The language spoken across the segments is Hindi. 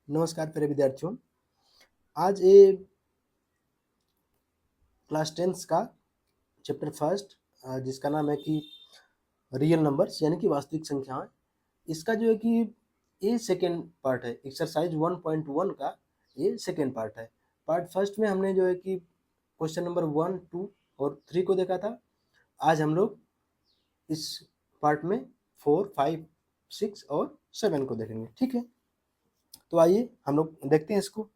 नमस्कार प्यारे विद्यार्थियों। आज ये क्लास 10th का चैप्टर फर्स्ट जिसका नाम है कि रियल नंबर्स यानी कि वास्तविक संख्याएं, इसका जो है कि ये सेकेंड पार्ट है। एक्सरसाइज 1.1 का ये सेकेंड पार्ट है। पार्ट फर्स्ट में हमने जो है कि क्वेश्चन नंबर 1, 2 और 3 को देखा था। आज हम लोग इस पार्ट में 4, 5, 6 और 7 को देखेंगे। ठीक है, तो आइए हम लोग देखते हैं इसको।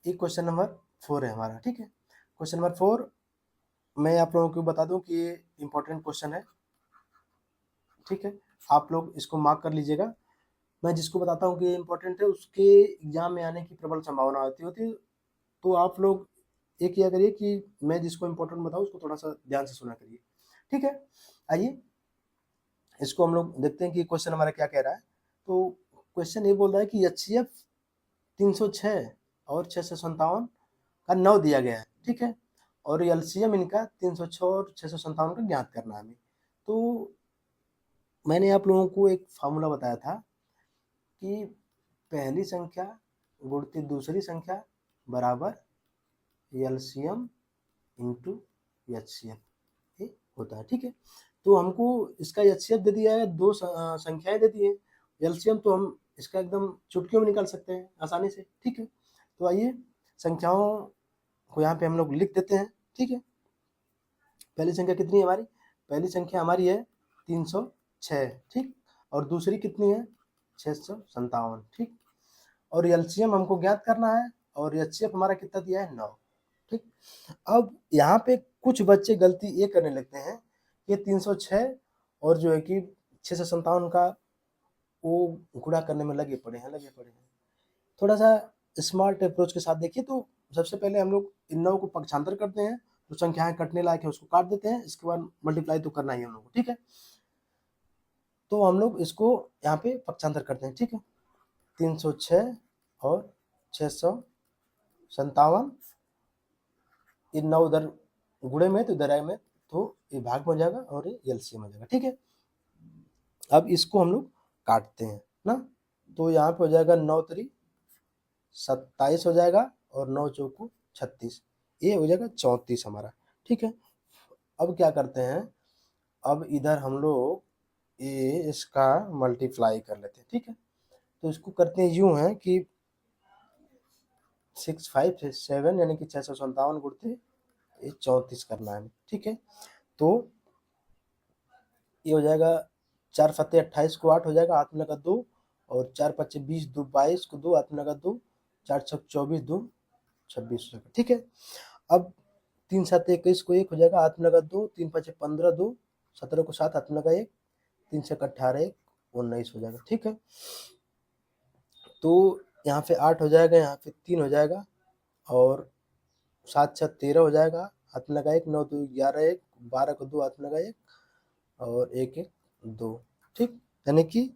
ये क्वेश्चन नंबर 4 है हमारा। ठीक है, क्वेश्चन नंबर 4 मैं आप लोगों को बता दूं कि ये इम्पोर्टेंट क्वेश्चन है। ठीक है, आप लोग इसको मार्क कर लीजिएगा। मैं जिसको बताता हूँ कि ये इम्पोर्टेंट है उसके एग्जाम में आने की प्रबल संभावना होती है। तो आप लोग ये किया करिए कि मैं जिसको इम्पोर्टेंट बताऊँ उसको थोड़ा सा ध्यान से सुना करिए। ठीक है, आइए इसको हम लोग देखते हैं कि क्वेश्चन हमारा क्या कह रहा है। तो क्वेश्चन ये बोल रहा है कि HCF 306 और 657 का 9 दिया गया है। ठीक है, और एलसीएम इनका 306 और 657 का ज्ञात करना है हमें। तो मैंने आप लोगों को एक फार्मूला बताया था कि पहली संख्या गुणित दूसरी संख्या बराबर एलसीएम इंटू एचसीएफ ये होता है। ठीक है, तो हमको इसका एचसीएफ दे दिया है, दो संख्याएं दे दी है। एलसीएम तो हम इसका एकदम चुटकियों में निकाल सकते हैं आसानी से। ठीक है, तो आइए संख्याओं को यहाँ पे हम लोग लिख देते हैं। ठीक है, पहली संख्या कितनी है हमारी? पहली संख्या हमारी है 306। ठीक, और दूसरी कितनी है? 657। ठीक, और एलसीएम हमको ज्ञात करना है और एचसीएफ हमारा कितना दिया है? 9। ठीक, अब यहाँ पे कुछ बच्चे गलती ये करने लगते हैं कि 306 और जो है कि 657 का वो गुणा करने में लगे पड़े हैं। थोड़ा सा स्मार्ट अप्रोच के साथ देखिए। तो सबसे पहले हम लोग इन 9 को पक्षांतर करते हैं, जो संख्याएं कटने लायक है उसको काट देते हैं, इसके बाद मल्टीप्लाई तो करना ही है हम लोग को। ठीक है, तो हम लोग इसको यहाँ पे पक्षांतर करते हैं। ठीक है, 306 और 657, ये 9 उधर गुणे में तो इधर आए में, तो ये भाग में हो जाएगा और ये एलसीएम हो जाएगा। ठीक है, अब इसको हम लोग काटते हैं ना, तो यहाँ पे हो जाएगा 9 3 27 हो जाएगा और 9 चौको 36, ये हो जाएगा 34 हमारा। ठीक है, अब क्या करते हैं, अब इधर हम लोग ये इसका मल्टीप्लाई कर लेते हैं। ठीक है, तो इसको करते हैं यूं है कि 657 यानी कि 657 गुणते ये 34 करना है। ठीक है, तो ये हो जाएगा 4 सत्ते 28 को 8 हो जाएगा, हाथ में लगा 2, और 4 पच्चे 20, 2 22 को 2 हाथ में लगा 2, 4 छक 24, 2 26 हो जाएगा। ठीक है, अब 3 7 21 को 1 हो जाएगा, हाथ में लगा 2, 3 5 15, 2 17 को 7 हाथ में लगा 1, 3 6 18 1 19 हो जाएगा। ठीक है, तो यहाँ पे 8 हो जाएगा, यहाँ पे 3 हो जाएगा, और 7 6 13 हो जाएगा, हाथ में लगा 1, 9 2 11 1 12 को 2 हाथ में लगा 1, और 1 1 2। ठीक, यानी कि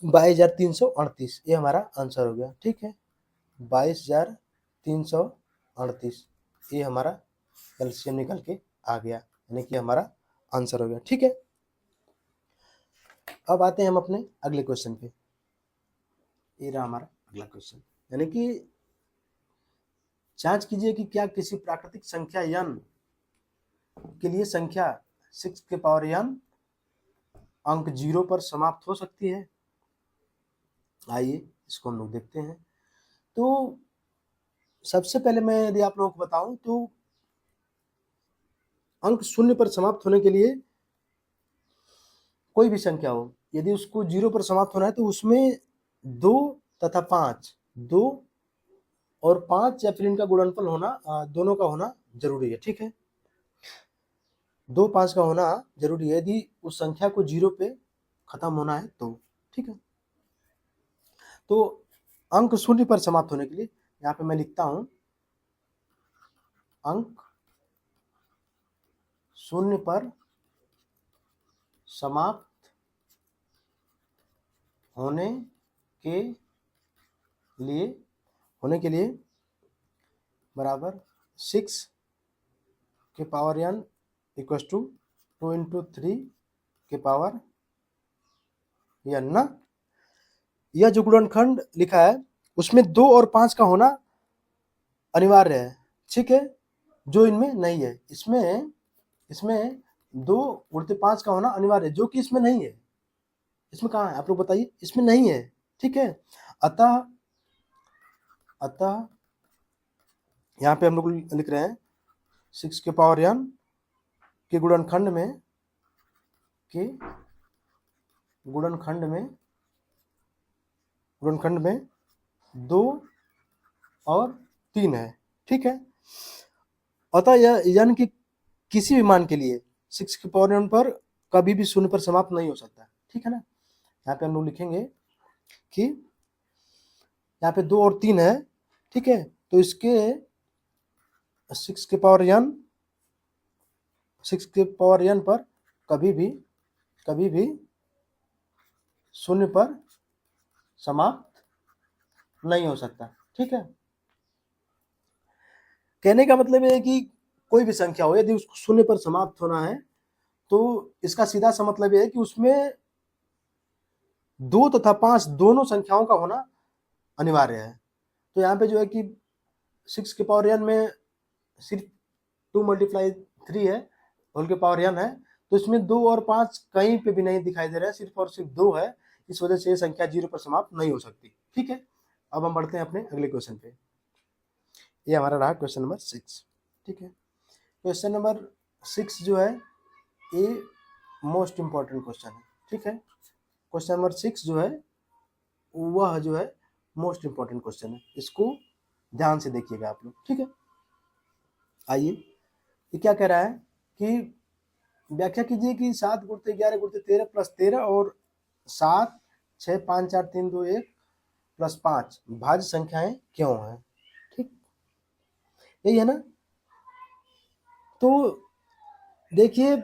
22,338 ये हमारा आंसर हो गया। ठीक है, 22,338 ये हमारा एलसीएम निकल के आ गया, यानी कि हमारा आंसर हो गया। ठीक है, अब आते हैं हम अपने अगले क्वेश्चन पे। ये रहा हमारा अगला क्वेश्चन, यानी कि जांच कीजिए कि क्या किसी प्राकृतिक संख्या n के लिए संख्या 6 के पावर n अंक 0 पर समाप्त हो सकती है। आइए इसको हम लोग देखते हैं। तो सबसे पहले मैं यदि आप लोगों को बताऊं तो अंक 0 पर समाप्त होने के लिए कोई भी संख्या हो, यदि उसको 0 पर समाप्त होना है तो उसमें 2 तथा 5, 2 और 5 या फिर इनका गुणनफल होना, दोनों का होना जरूरी है। ठीक है, 2 5 का होना जरूरी है यदि उस संख्या को 0 पे खत्म होना है तो। ठीक है, तो अंक 0 पर समाप्त होने के लिए यहाँ पे मैं लिखता हूं अंक 0 पर समाप्त होने के लिए बराबर 6 के पावर n इक्वल टू 2 × 3 के पावर n ना। यह जो गुणनखंड लिखा है उसमें 2 और 5 का होना अनिवार्य है, ठीक है, जो इनमें नहीं है। इसमें 2 गुणित 5 का होना अनिवार्य है, जो कि इसमें नहीं है। इसमें कहाँ है आप लोग बताइए, इसमें नहीं है, ठीक है। अतः यहाँ पे हम लोग लिख रहे हैं 6 के पावर n के गुणनखंड में 2 और 3 है, ठीक है। अतः यह यानी कि किसी भी मान के लिए 6 के पावर n पर कभी भी शून्य पर समाप्त नहीं हो सकता, ठीक है ना। यहाँ पे हम लोग लिखेंगे कि यहाँ पे 2 और 3 है, ठीक है, तो इसके 6 के पावर n पर कभी भी शून्य पर समाप्त नहीं हो सकता, ठीक है। कहने का मतलब ये है कि कोई भी संख्या हो, यदि उसको शून्य पर समाप्त होना है तो इसका सीधा सा मतलब ये है कि उसमें 2 तथा 5 दोनों संख्याओं का होना अनिवार्य है। तो यहाँ पे जो है कि 6 के पावर n में सिर्फ 2 × 3 है, होल के पावर n है, तो इसमें 2 और 5 कहीं पे भी नहीं दिखाई दे रहा है, सिर्फ और सिर्फ 2 है। इस वजह से ये संख्या 0 पर समाप्त नहीं हो सकती, ठीक है। अब हम बढ़ते हैं अपने अगले क्वेश्चन पे। ये हमारा रहा क्वेश्चन नंबर 6, ठीक है। क्वेश्चन नंबर 6 जो है ये मोस्ट इंपॉर्टेंट क्वेश्चन है, ठीक है। क्वेश्चन नंबर 6 जो है वह जो है मोस्ट इंपॉर्टेंट क्वेश्चन है, इसको ध्यान से देखिएगा आप लोग, ठीक है। आइए, ये क्या कह रहा है कि व्याख्या कीजिए कि 7 × 11 × 13 + 13 और 7 6 5 4 3 2 1 + 5 भाज्य संख्याएं क्यों हैं, ठीक, यही है ना। तो देखिए,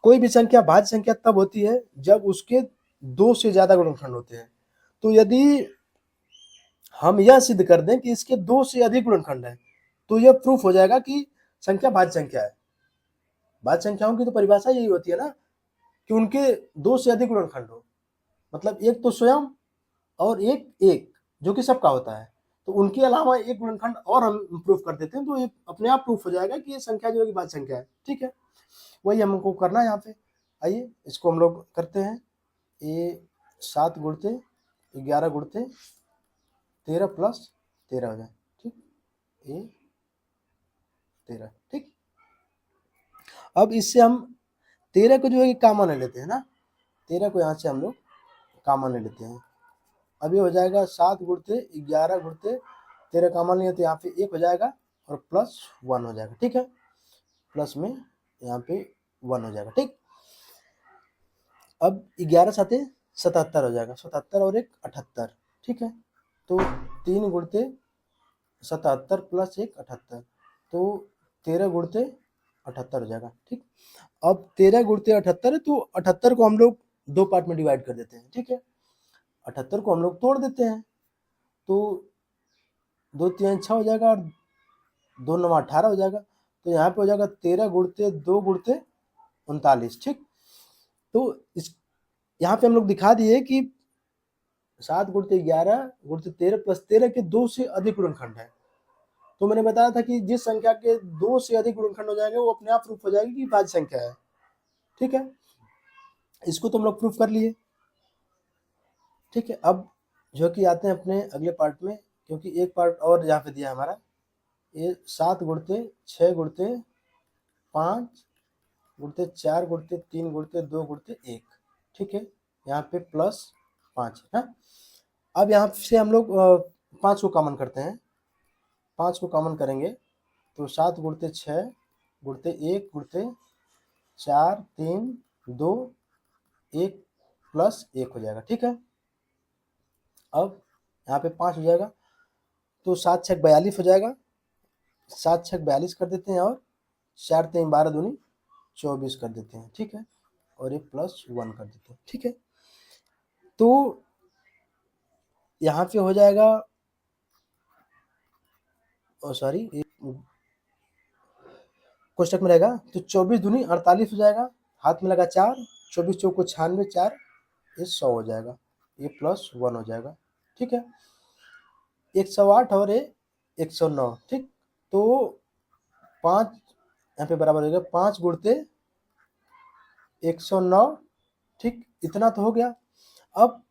कोई भी संख्या भाज्य संख्या तब होती है जब उसके 2 से ज्यादा गुणनखंड होते हैं। तो यदि हम यह सिद्ध कर दें कि इसके 2 से अधिक गुणनखंड है तो यह प्रूफ हो जाएगा कि संख्या भाज्य संख्या है। भाज्य संख्याओं की तो परिभाषा यही होती है ना कि उनके 2 से अधिक गुणनखंड हो, मतलब एक तो स्वयं और एक जो कि सबका होता है, तो उनके अलावा एक गुणनखंड और हम प्रूफ कर देते हैं तो ये अपने आप प्रूफ हो जाएगा कि ये संख्या जो है भाज्य संख्या है, ठीक है। वही हमको करना है यहाँ पे। आइए इसको हम लोग करते हैं। ये 7 × 11 × 13 + 13 हो जाए, ठीक, ये 13, ठीक। अब इससे हम 13 को जो है कॉमन ले लेते हैं ना, 13 को यहाँ से हम लोग कॉमन ले लेते हैं। अब ये हो जाएगा 7 × 11 × 13 कॉमन लिया तो यहाँ पे 1 हो जाएगा और +1 हो जाएगा, ठीक है। प्लस में यहाँ पे 1 हो जाएगा, ठीक। अब 11 7 77 हो जाएगा, 77 और 1 78, ठीक है। तो 3 × 77 + 1 78, तो 13 × 78 हो जाएगा, ठीक। अब 13 × 78 है तो 78 को हम लोग 2 पार्ट में डिवाइड कर देते हैं, ठीक है। 78 को हम लोग तोड़ देते हैं तो 2 3 6 हो जाएगा और 2 9 18 हो जाएगा। तो यहाँ पे हो जाएगा 13 × 2 × 39, ठीक। तो इस यहाँ पे हम लोग दिखा दिए कि 7 × 11 × 13 + 13 के 2 से अधिक गुणनखंड है। तो मैंने बताया था कि जिस संख्या के 2 से अधिक गुणनखंड हो जाएंगे वो अपने आप प्रूफ हो जाएगी कि भाज्य संख्या है, ठीक है। इसको तो हम लोग प्रूफ कर लिए, ठीक है। अब जो कि आते हैं अपने अगले पार्ट में, क्योंकि एक पार्ट और यहाँ पे दिया हमारा, ये 7 × 6 × 5 × 4 × 3 × 2 × 1, ठीक है। यहाँ पे +5 है ना। अब यहाँ से हम लोग 5 को कॉमन करते हैं। 5 को कॉमन करेंगे तो 7 × 6 × 1 × 4 3 2 1 +1 हो जाएगा, ठीक है। अब यहाँ पे 5 हो जाएगा तो 7 6 42 हो जाएगा, 7 6 42 कर देते हैं और 4 3 12 दूनी 24 कर देते हैं, ठीक है। और ये +1 कर देते हैं, ठीक है। तो यहाँ पे हो जाएगा सॉरी कोष्टक में रहेगा तो 24 दूनी 48 हो जाएगा, हाथ में लगा 4, 24 चौको 96, 4 ये 100 हो जाएगा। ये +1 हो जाएगा, ठीक है। 108 और ये 109, ठीक। तो 5 यहाँ पे बराबर हो गया 5 गुणते 109, ठीक। इतना तो हो गया। अब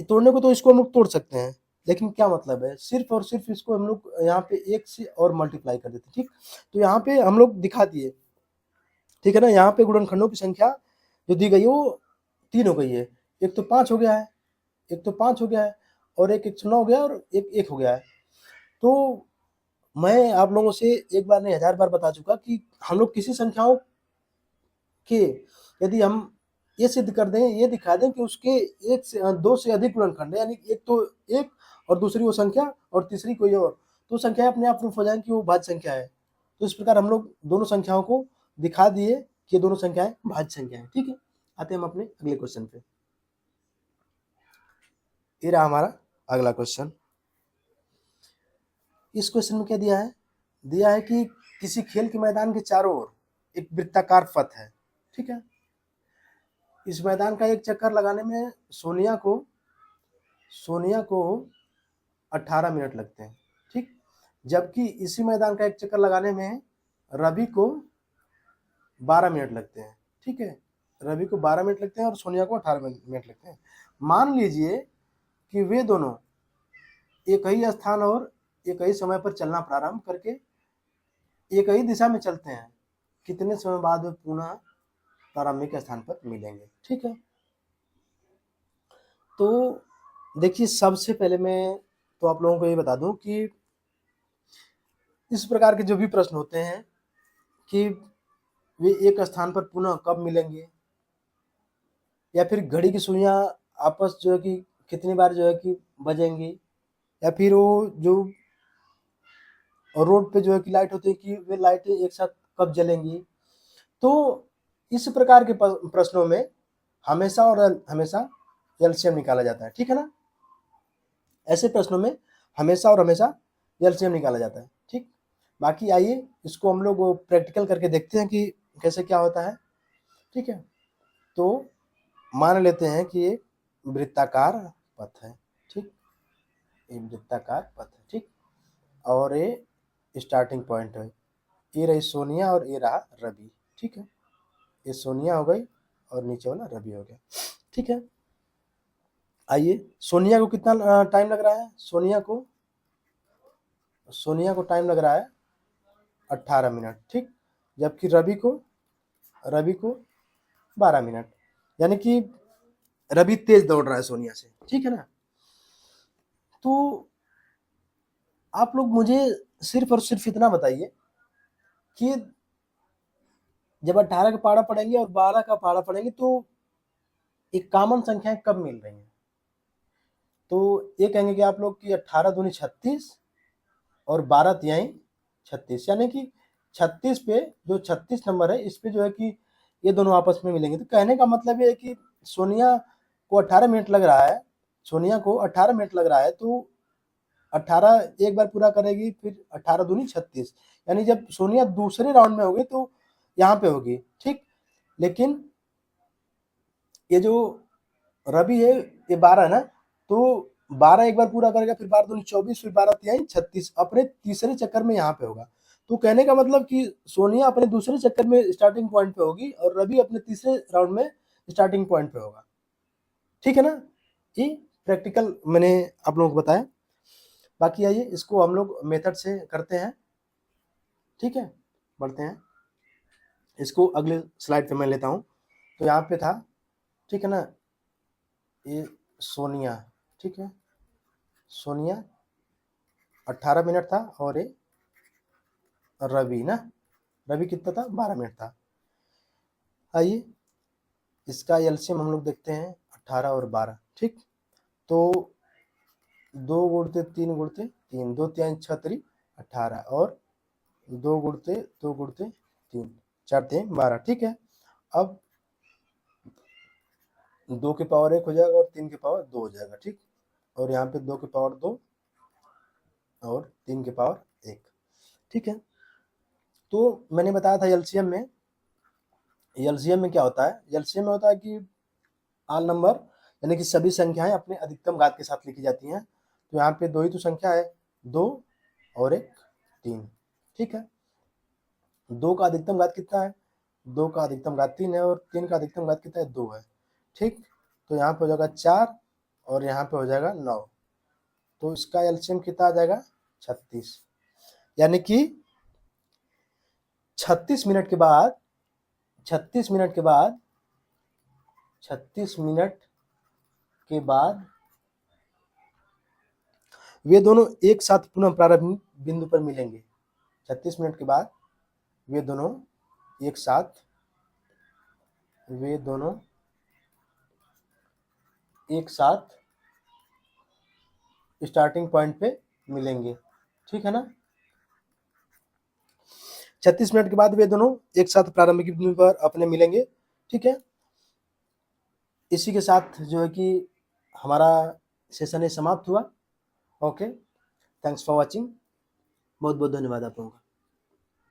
तोड़ने को तो इसको हम लोग तोड़ सकते हैं, लेकिन क्या मतलब है, सिर्फ और सिर्फ इसको हम लोग यहाँ पे 1 से और मल्टीप्लाई कर देते हैं, ठीक। तो यहाँ पे हम लोग दिखा दिए, ठीक है ना। यहाँ पे गुणनखंडों की संख्या जो दी गई है वो 3 हो गई है। एक तो 5 हो गया है, एक तो 5 हो गया है, और एक 109 हो गया, और एक 1 हो गया है। तो मैं आप लोगों से एक बार नहीं 1000 बार बता चुका कि हम लोग किसी संख्याओं के यदि हम ये सिद्ध कर दें, ये दिखा दें कि उसके 1 से 2 से अधिक गुणनखंड है, यानी एक तो एक और दूसरी वो संख्या और तीसरी कोई और, तो संख्या अपने आप प्रूफ हो जाए कि वो भाज्य संख्या है। तो इस प्रकार हम लोग दोनों संख्याओं को दिखा दिए कि ये दोनों संख्याएं भाज्य संख्या है, ठीक है। आते हैं हम अपने अगले क्वेश्चन पे। ये रहा हमारा अगला क्वेश्चन। इस क्वेश्चन में क्या दिया है, दिया है कि किसी खेल के मैदान के चारों ओर एक वृत्ताकार पथ है, ठीक है। इस मैदान का एक चक्कर लगाने में सोनिया को 18 मिनट लगते हैं, ठीक। जबकि इसी मैदान का एक चक्कर लगाने में रवि को 12 मिनट लगते हैं, ठीक है। रवि को 12 मिनट लगते हैं और सोनिया को 18 मिनट लगते हैं। मान लीजिए कि वे दोनों एक ही स्थान और एक ही समय पर चलना प्रारंभ करके एक ही दिशा में चलते हैं, कितने समय बाद वे पुनः प्रारंभिक स्थान पर मिलेंगे, ठीक है। तो देखिए, सबसे पहले मैं तो आप लोगों को ये बता दूं कि इस प्रकार के जो भी प्रश्न होते हैं कि वे एक स्थान पर पुनः कब मिलेंगे, या फिर घड़ी की सुइयां आपस जो है कि कितनी बार जो है कि बजेंगी, या फिर वो जो रोड पे जो है कि लाइट होती है कि वे लाइटें एक साथ कब जलेंगी। तो इस प्रकार के प्रश्नों में हमेशा और हमेशा एलसीएम निकाला जाता है, ठीक है ना। ऐसे प्रश्नों में हमेशा और हमेशा एलसीएम निकाला जाता है, ठीक। बाकी आइए इसको हम लोग प्रैक्टिकल करके देखते हैं कि कैसे क्या होता है, ठीक है। तो मान लेते हैं कि एक वृत्ताकार पथ है, ठीक। एक वृत्ताकार पथ है, ठीक। और ये स्टार्टिंग पॉइंट है, ये रही सोनिया और ये रहा रवि, ठीक है। ये सोनिया हो गई और नीचे वाला रवि हो गया, ठीक है। आइए, सोनिया को कितना टाइम लग रहा है, सोनिया को टाइम लग रहा है 18 मिनट, ठीक। जबकि रवि को 12 मिनट, यानी कि रवि तेज दौड़ रहा है सोनिया से, ठीक है ना। तो आप लोग मुझे सिर्फ और सिर्फ इतना बताइए कि जब 18 का पहाड़ा पढ़ेंगे और 12 का पहाड़ा पढ़ेंगे तो एक कॉमन संख्याएं कब मिल रही हैं। तो ये कहेंगे कि आप लोग कि 18 दूनी 36 और 12 तिहाई 36, यानी कि 36 पे जो 36 नंबर है इस पे जो है कि ये दोनों आपस में मिलेंगे। तो कहने का मतलब ये है कि सोनिया को 18 मिनट लग रहा है, सोनिया को 18 मिनट लग रहा है, तो 18 एक बार पूरा करेगी, फिर 18 दूनी 36, यानी जब सोनिया दूसरे राउंड में होगी तो यहाँ पे होगी, ठीक। लेकिन ये जो रवि है ये 12 है ना, तो 12 एक बार पूरा करेगा, फिर 12 दूनी 24, फिर 12 तिहाई 36, अपने तीसरे चक्कर में यहाँ पे होगा। तो कहने का मतलब कि सोनिया अपने दूसरे चक्कर में स्टार्टिंग पॉइंट पे होगी और रवि अपने तीसरे राउंड में स्टार्टिंग पॉइंट पे होगा, ठीक है ना। ये प्रैक्टिकल मैंने आप लोगों को बताया। बाकी आइए इसको हम लोग मेथड से करते हैं, ठीक है। बढ़ते हैं, इसको अगले स्लाइड पे मैं लेता हूँ। तो यहाँ पे था, ठीक है ना, ये सोनिया, ठीक है। सोनिया 18 मिनट था और ये रवि ना, रवि कितना था, 12 मिनट था। आइए इसका एलसीएम हम लोग देखते हैं, 18 और 12, ठीक। तो 2 गुणते 3 गुणते 3, 2 3 6 3 18, और 2 गुणते 3, 4 3 12, ठीक है। अब 2 के पावर 1 हो जाएगा और 3 के पावर 2 हो जाएगा, ठीक। और यहाँ पे 2 के पावर 2 और 3 के पावर 1, ठीक है। तो मैंने बताया था एलसीएम में क्या होता है, एलसीएम में होता है कि ऑल नंबर यानी कि सभी संख्याएं अपने अधिकतम घात के साथ लिखी जाती हैं। तो यहाँ पे 2 ही तो संख्या है, 2 और एक 3, ठीक है। 2 का अधिकतम घात कितना है, 2 का अधिकतम घात 3 है, और 3 का अधिकतम घात कितना है, 2 है, ठीक। तो यहाँ पे हो जाएगा 4 और यहाँ पे हो जाएगा 9। तो इसका एलसीएम कितना आ जाएगा, 36। यानी कि 36 मिनट के बाद 36 मिनट के बाद 36 मिनट के बाद वे दोनों एक साथ पुनः प्रारंभ बिंदु पर मिलेंगे। 36 मिनट के बाद वे दोनों एक साथ स्टार्टिंग पॉइंट पे मिलेंगे, ठीक है ना। 36 मिनट के बाद वे दोनों एक साथ प्रारंभिक बिंदु पर अपने मिलेंगे, ठीक है। इसी के साथ जो है कि हमारा सेशन समाप्त हुआ। ओके, थैंक्स फॉर वॉचिंग, बहुत बहुत धन्यवाद आप लोगों का।